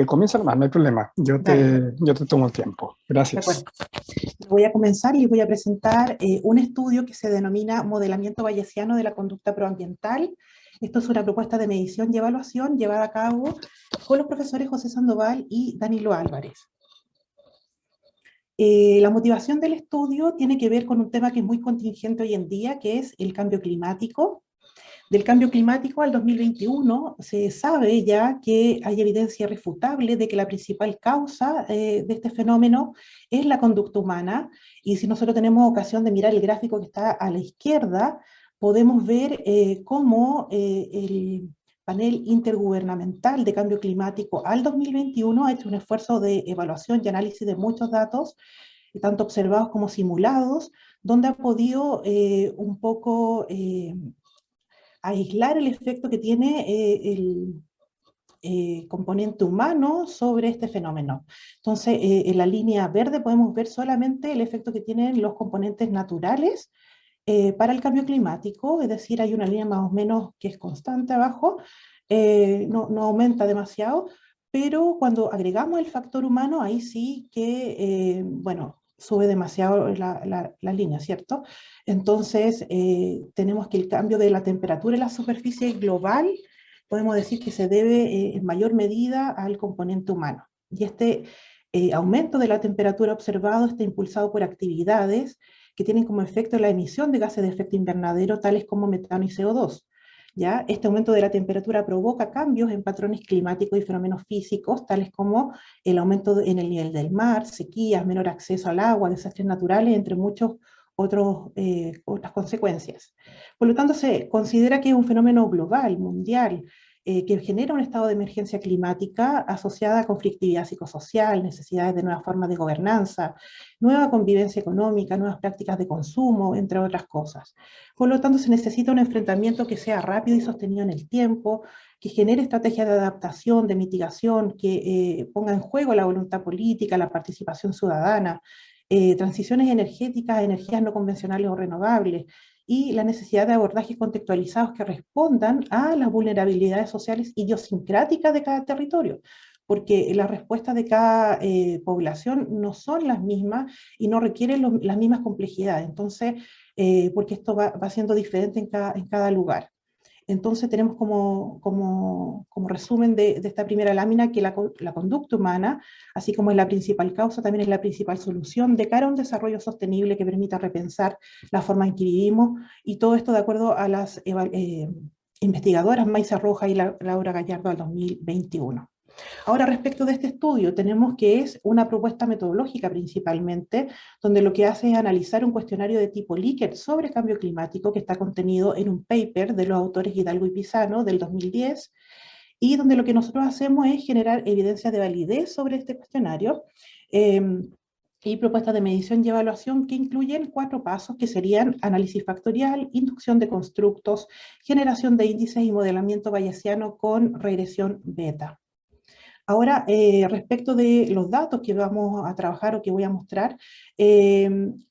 Comienza nomás, no hay problema. Dale, Yo te tomo el tiempo. de Gracias. acuerdo. Voy a comenzar y les voy a presentar un estudio que se denomina Modelamiento Bayesiano de la Conducta Proambiental. Esto es una propuesta de medición y evaluación llevada a cabo con los profesores José Sandoval y Danilo Álvarez. La motivación del estudio tiene que ver con un tema que es muy contingente hoy en día, que es el cambio climático. Del cambio climático al 2021 se sabe ya que hay evidencia irrefutable de que la principal causa de este fenómeno es la conducta humana, y si nosotros tenemos ocasión de mirar el gráfico que está a la izquierda, podemos ver cómo el panel intergubernamental de cambio climático al 2021 ha hecho un esfuerzo de evaluación y análisis de muchos datos, tanto observados como simulados, donde ha podido un poco aislar el efecto que tiene el componente humano sobre este fenómeno. Entonces, en la línea verde podemos ver solamente el efecto que tienen los componentes naturales para el cambio climático, es decir, hay una línea más o menos que es constante abajo, no aumenta demasiado, pero cuando agregamos el factor humano, ahí sí que, bueno, sube demasiado la línea, ¿cierto? Entonces, tenemos que el cambio de la temperatura en la superficie global, podemos decir que se debe en mayor medida al componente humano. Y este aumento de la temperatura observado está impulsado por actividades que tienen como efecto la emisión de gases de efecto invernadero, tales como metano y CO2. ¿Ya? Este aumento de la temperatura provoca cambios en patrones climáticos y fenómenos físicos, tales como el aumento en el nivel del mar, sequías, menor acceso al agua, desastres naturales, entre muchos otras consecuencias. Por lo tanto, se considera que es un fenómeno global, mundial, que genera un estado de emergencia climática asociada a conflictividad psicosocial, necesidades de nuevas formas de gobernanza, nueva convivencia económica, nuevas prácticas de consumo, entre otras cosas. Por lo tanto, se necesita un enfrentamiento que sea rápido y sostenido en el tiempo, que genere estrategias de adaptación, de mitigación, que ponga en juego la voluntad política, la participación ciudadana, transiciones energéticas, energías no convencionales o renovables, y la necesidad de abordajes contextualizados que respondan a las vulnerabilidades sociales idiosincráticas de cada territorio, porque las respuestas de cada población no son las mismas y no requieren las mismas complejidades. Entonces, porque esto va siendo diferente en cada lugar. Entonces tenemos como resumen de esta primera lámina que la conducta humana, así como es la principal causa, también es la principal solución de cara a un desarrollo sostenible que permita repensar la forma en que vivimos, y todo esto de acuerdo a las investigadoras Maisa Roja y Laura Gallardo al 2021. Ahora, respecto de este estudio, tenemos que es una propuesta metodológica principalmente, donde lo que hace es analizar un cuestionario de tipo Likert sobre cambio climático que está contenido en un paper de los autores Hidalgo y Pisano del 2010, y donde lo que nosotros hacemos es generar evidencias de validez sobre este cuestionario, eh, y propuestas de medición y evaluación que incluyen 4 pasos que serían análisis factorial, inducción de constructos, generación de índices y modelamiento bayesiano con regresión beta. Ahora, respecto de los datos que vamos a trabajar o que voy a mostrar,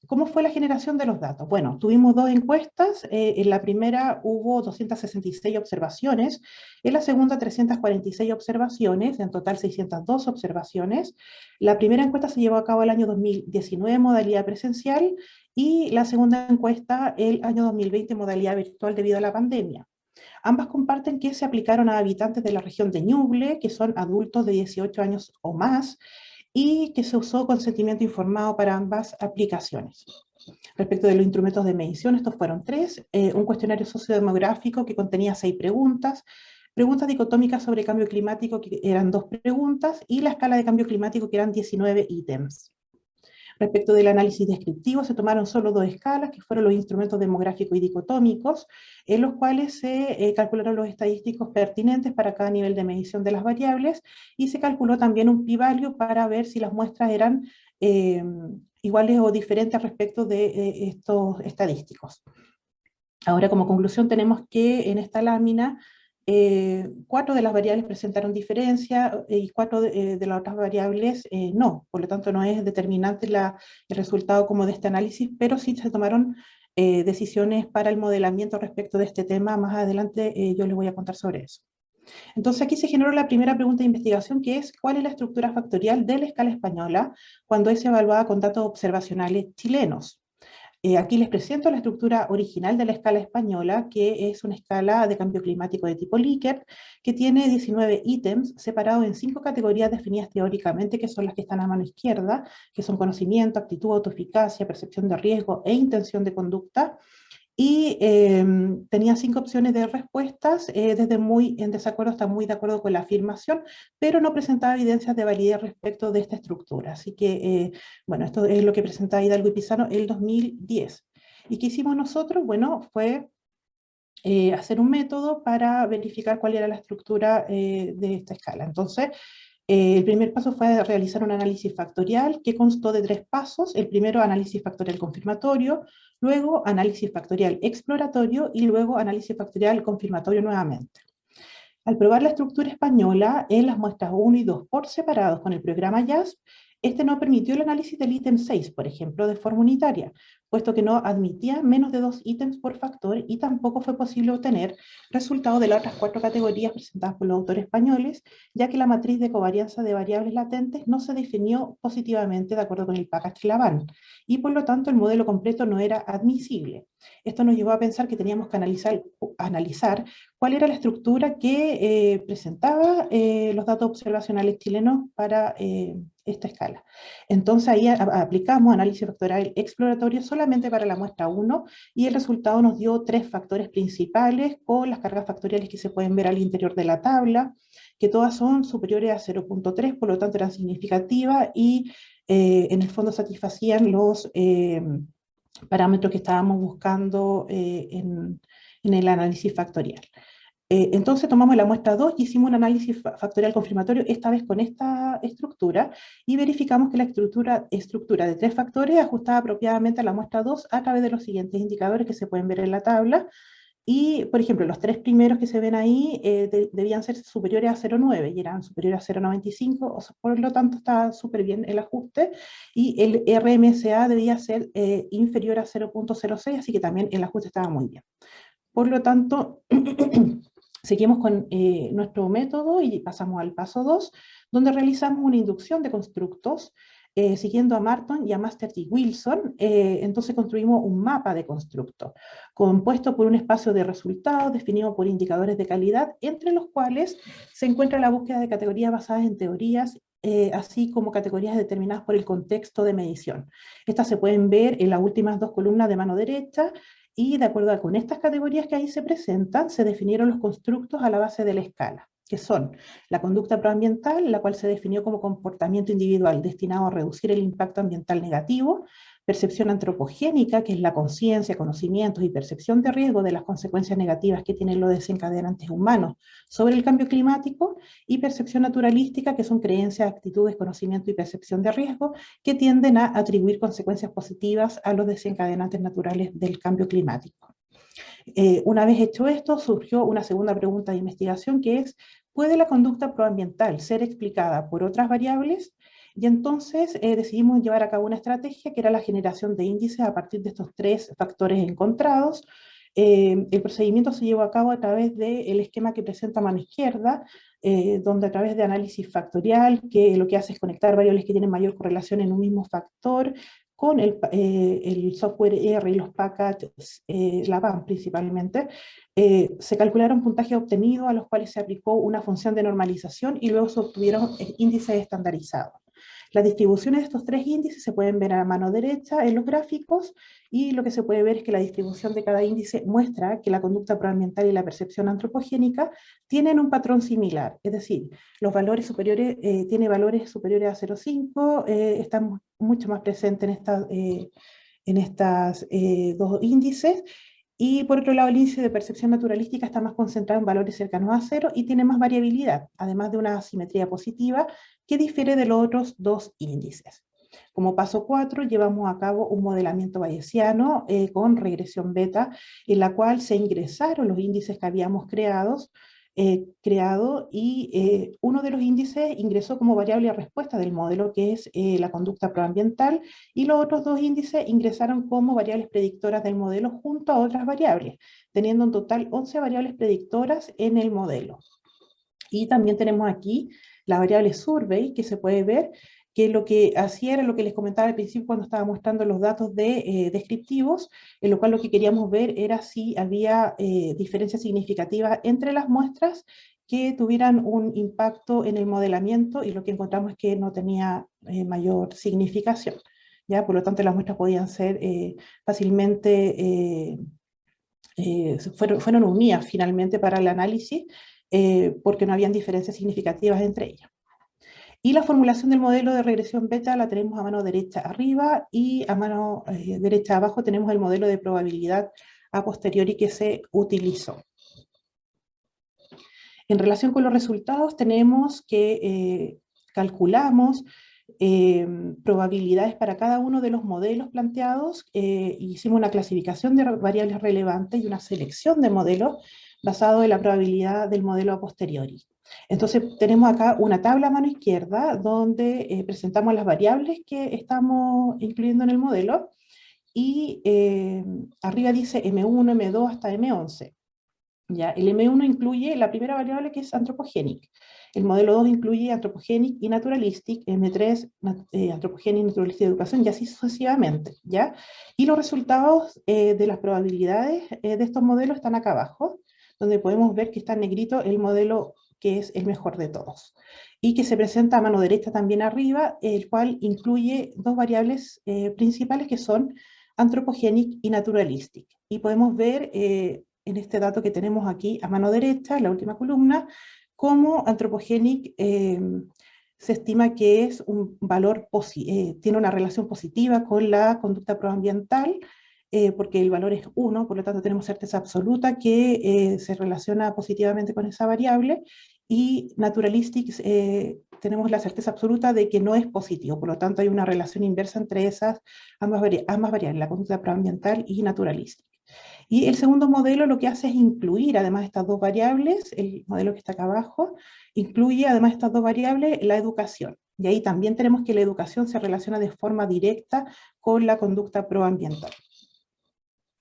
¿cómo fue la generación de los datos? Bueno, tuvimos 2 encuestas. En la primera hubo 266 observaciones, en la segunda 346 observaciones, en total 602 observaciones. La primera encuesta se llevó a cabo el año 2019 en modalidad presencial, y la segunda encuesta el año 2020 en modalidad virtual debido a la pandemia. Ambas comparten que se aplicaron a habitantes de la región de Ñuble, que son adultos de 18 años o más, y que se usó consentimiento informado para ambas aplicaciones. Respecto de los instrumentos de medición, estos fueron 3, un cuestionario sociodemográfico que contenía 6 preguntas, preguntas dicotómicas sobre cambio climático que eran 2 preguntas, y la escala de cambio climático que eran 19 ítems. Respecto del análisis descriptivo, se tomaron solo 2 escalas, que fueron los instrumentos demográficos y dicotómicos, en los cuales se calcularon los estadísticos pertinentes para cada nivel de medición de las variables, y se calculó también un p-value para ver si las muestras eran iguales o diferentes respecto de estos estadísticos. Ahora, como conclusión, tenemos que en esta lámina 4 de las variables presentaron diferencia, y 4 de las otras variables no. Por lo tanto, no es determinante el resultado como de este análisis, pero sí se tomaron decisiones para el modelamiento respecto de este tema. Más adelante yo les voy a contar sobre eso. Entonces aquí se generó la primera pregunta de investigación, que es ¿cuál es la estructura factorial de la escala española cuando es evaluada con datos observacionales chilenos? Aquí les presento la estructura original de la escala española, que es una escala de cambio climático de tipo Likert, que tiene 19 ítems separados en 5 categorías definidas teóricamente, que son las que están a mano izquierda, que son conocimiento, actitud, autoeficacia, percepción de riesgo e intención de conducta. Y tenía 5 opciones de respuestas, desde muy en desacuerdo hasta muy de acuerdo con la afirmación, pero no presentaba evidencias de validez respecto de esta estructura. Así que, bueno, esto es lo que presentaba Hidalgo y Pizarro el 2010. ¿Y qué hicimos nosotros? Bueno, fue hacer un método para verificar cuál era la estructura de esta escala. Entonces, el primer paso fue realizar un análisis factorial que constó de 3 pasos. El primero, análisis factorial confirmatorio, luego análisis factorial exploratorio y luego análisis factorial confirmatorio nuevamente. Al probar la estructura española en las muestras 1 y 2 por separados con el programa JASP, este no permitió el análisis del ítem 6, por ejemplo, de forma unitaria, puesto que no admitía menos de 2 ítems por factor y tampoco fue posible obtener resultados de las otras 4 categorías presentadas por los autores españoles, ya que la matriz de covarianza de variables latentes no se definió positivamente de acuerdo con el package-Laban, y por lo tanto el modelo completo no era admisible. Esto nos llevó a pensar que teníamos que analizar cuál era la estructura que presentaba los datos observacionales chilenos para esta escala. Entonces ahí aplicamos análisis factorial exploratorio solamente para la muestra 1 y el resultado nos dio 3 factores principales con las cargas factoriales que se pueden ver al interior de la tabla, que todas son superiores a 0.3, por lo tanto eran significativas y en el fondo satisfacían los parámetros que estábamos buscando en el análisis factorial. Entonces tomamos la muestra 2 y hicimos un análisis factorial confirmatorio, esta vez con esta estructura, y verificamos que la estructura de 3 factores ajustaba apropiadamente a la muestra 2 a través de los siguientes indicadores que se pueden ver en la tabla. Y, por ejemplo, los 3 primeros que se ven ahí debían ser superiores a 0,9 y eran superiores a 0,95, o sea, por lo tanto está súper bien el ajuste, y el RMSA debía ser inferior a 0,06, así que también el ajuste estaba muy bien. Por lo tanto, seguimos con nuestro método y pasamos al paso 2, donde realizamos una inducción de constructos, siguiendo a Martin y a Master T. Wilson. Entonces construimos un mapa de constructos, compuesto por un espacio de resultados definido por indicadores de calidad, entre los cuales se encuentra la búsqueda de categorías basadas en teorías, así como categorías determinadas por el contexto de medición. Estas se pueden ver en las últimas 2 columnas de mano derecha, y de acuerdo con estas categorías que ahí se presentan, se definieron los constructos a la base de la escala, que son la conducta proambiental, la cual se definió como comportamiento individual destinado a reducir el impacto ambiental negativo; percepción antropogénica, que es la conciencia, conocimientos y percepción de riesgo de las consecuencias negativas que tienen los desencadenantes humanos sobre el cambio climático; y percepción naturalística, que son creencias, actitudes, conocimiento y percepción de riesgo que tienden a atribuir consecuencias positivas a los desencadenantes naturales del cambio climático. Una vez hecho esto, surgió una segunda pregunta de investigación, que es: ¿puede la conducta proambiental ser explicada por otras variables? Y entonces decidimos llevar a cabo una estrategia que era la generación de índices a partir de estos 3 factores encontrados. El procedimiento se llevó a cabo a través del esquema que presenta a mano izquierda, donde a través de análisis factorial, que lo que hace es conectar variables que tienen mayor correlación en un mismo factor, con el software R y los packages, la PAM principalmente, se calcularon puntajes obtenidos a los cuales se aplicó una función de normalización y luego se obtuvieron índices estandarizados. Las distribuciones de estos 3 índices se pueden ver a mano derecha en los gráficos, y lo que se puede ver es que la distribución de cada índice muestra que la conducta proambiental y la percepción antropogénica tienen un patrón similar, es decir, los valores superiores, tiene valores superiores a 0,5, están mucho más presentes en estas 2 índices. Y por otro lado, el índice de percepción naturalística está más concentrado en valores cercanos a 0 y tiene más variabilidad, además de una asimetría positiva que difiere de los otros 2 índices. Como paso 4, llevamos a cabo un modelamiento bayesiano con regresión beta, en la cual se ingresaron los índices que habíamos creado, y uno de los índices ingresó como variable de respuesta del modelo, que es la conducta proambiental, y los otros 2 índices ingresaron como variables predictoras del modelo junto a otras variables, teniendo en total 11 variables predictoras en el modelo. Y también tenemos aquí la variable survey, que se puede ver que lo que hacía era lo que les comentaba al principio cuando estaba mostrando los datos descriptivos, en lo cual lo que queríamos ver era si había diferencias significativas entre las muestras que tuvieran un impacto en el modelamiento, y lo que encontramos es que no tenía mayor significación. ¿Ya? Por lo tanto, las muestras podían ser fácilmente, fueron unidas finalmente para el análisis, porque no habían diferencias significativas entre ellas. Y la formulación del modelo de regresión beta la tenemos a mano derecha arriba, y a mano derecha abajo tenemos el modelo de probabilidad a posteriori que se utilizó. En relación con los resultados tenemos que calculamos probabilidades para cada uno de los modelos planteados. Hicimos una clasificación de variables relevantes y una selección de modelos basado en la probabilidad del modelo a posteriori. Entonces tenemos acá una tabla a mano izquierda donde presentamos las variables que estamos incluyendo en el modelo, y arriba dice M1, M2 hasta M11. ¿Ya? El M1 incluye la primera variable, que es anthropogenic. El modelo 2 incluye anthropogenic y naturalistic, M3 anthropogenic, naturalistic y educación, y así sucesivamente. ¿Ya? Y los resultados de las probabilidades de estos modelos están acá abajo, donde podemos ver que está en negrito el modelo que es el mejor de todos, y que se presenta a mano derecha también arriba, el cual incluye dos variables principales, que son anthropogenic y naturalistic. Y podemos ver en este dato que tenemos aquí a mano derecha, en la última columna, como anthropogenic se estima que es un valor tiene una relación positiva con la conducta proambiental, porque el valor es 1, por lo tanto tenemos certeza absoluta que se relaciona positivamente con esa variable, y naturalistic tenemos la certeza absoluta de que no es positivo, por lo tanto hay una relación inversa entre esas ambas variables, la conducta proambiental y naturalistic. Y el segundo modelo lo que hace es incluir, además de estas dos variables, el modelo que está acá abajo, incluye además de estas dos variables la educación. Y ahí también tenemos que la educación se relaciona de forma directa con la conducta proambiental.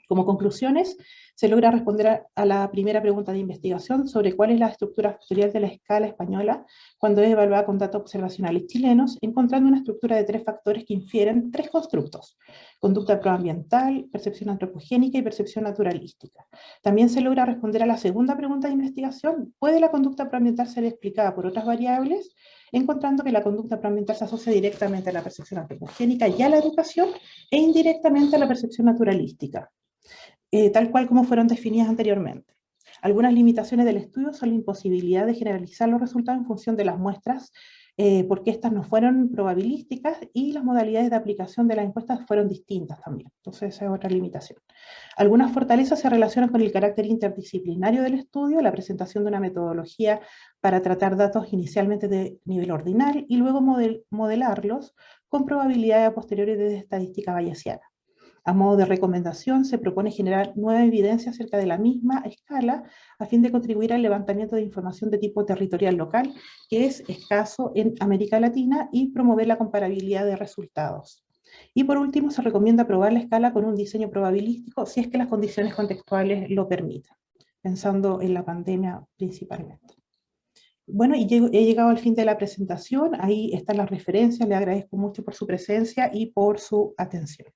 Como conclusiones, se logra responder a la primera pregunta de investigación sobre cuál es la estructura factorial de la escala española cuando es evaluada con datos observacionales chilenos, encontrando una estructura de 3 factores que infieren 3 constructos: conducta proambiental, percepción antropogénica y percepción naturalística. También se logra responder a la segunda pregunta de investigación: ¿puede la conducta proambiental ser explicada por otras variables?, encontrando que la conducta proambiental se asocia directamente a la percepción antropogénica y a la educación, e indirectamente a la percepción naturalística, tal cual como fueron definidas anteriormente. Algunas limitaciones del estudio son la imposibilidad de generalizar los resultados en función de las muestras, porque estas no fueron probabilísticas, y las modalidades de aplicación de las encuestas fueron distintas también. Entonces esa es otra limitación. Algunas fortalezas se relacionan con el carácter interdisciplinario del estudio, la presentación de una metodología para tratar datos inicialmente de nivel ordinal y luego modelarlos con probabilidades a posteriori de estadística bayesiana. A modo de recomendación, se propone generar nueva evidencia acerca de la misma escala a fin de contribuir al levantamiento de información de tipo territorial local, que es escaso en América Latina, y promover la comparabilidad de resultados. Y por último, se recomienda probar la escala con un diseño probabilístico si es que las condiciones contextuales lo permiten, pensando en la pandemia principalmente. Bueno, y he llegado al fin de la presentación. Ahí están las referencias. Le agradezco mucho por su presencia y por su atención.